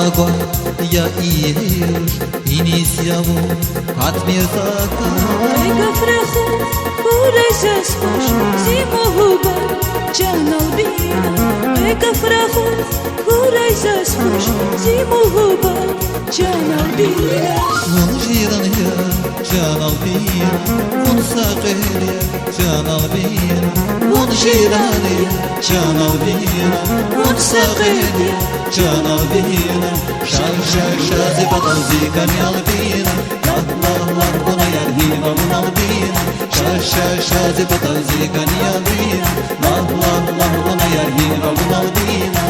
agua, я иешь, и не сяву, от миртака. Гafrahu, kurayzas hoş, zimuhuba, canal bina. Gafrahu, kurayzas hoş, zimuhuba, canal bina. Он жирная, canal bina, он сaqelya, canal bina. Он жирная, canal bina, он сaqelya, canal bina. Şar şar şar zibatal zikanyal bina. Allah buna yarhima bunal bina. Şar şar şar zibatal zikanyal bina. Allah buna yarhima bunal bina.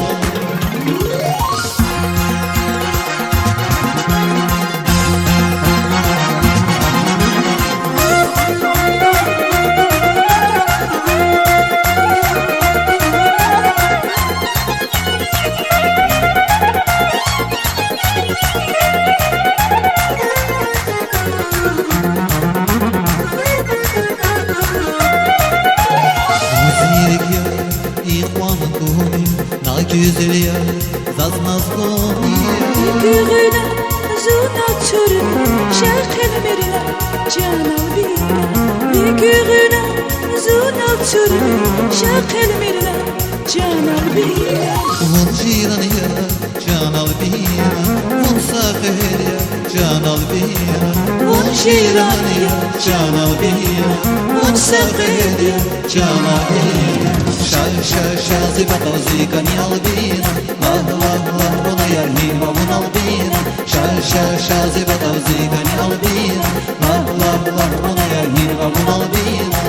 Güzel ya, zaznazlomi. Güğüne, zuna çürüne, şarkın mirine, canal bina. Güğüne, zuna çürüne, şarkın mirine, canal bina. Un jiran ya, canal bina. Un saqer ya, canal bina. Un jiran ya, canal bina. Un saqer ya, canal bina. Şar şar şar zibatal zikanyal bina. Allah buna yarhima bunal bina. Şar şar şar zibatal zikanyal bina. Allah buna yarhima bunal bina.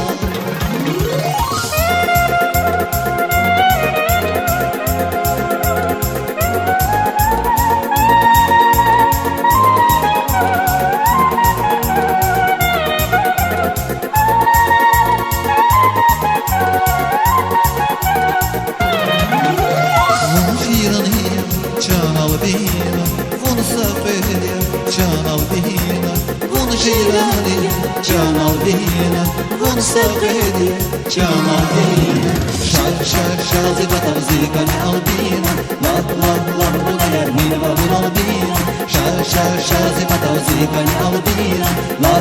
Canal bina, vun saqelya, canal bina. Vun jiraniya, canal bina. Vun saqelya, canal bina. Şar şar şar zibatal zikanyal bina. La buna yarhima bunal bina. Şar şar şar zibatal zikanyal bina. La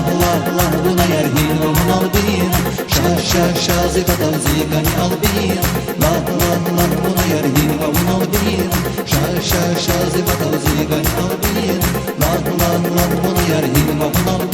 buna yarhima bunal bina. Şar şar şar zibatal zikanyal bina. La buna yarhima bunal bina. Şar şar şar zibatal zikanyal bina. La buna yarhima bunal bina.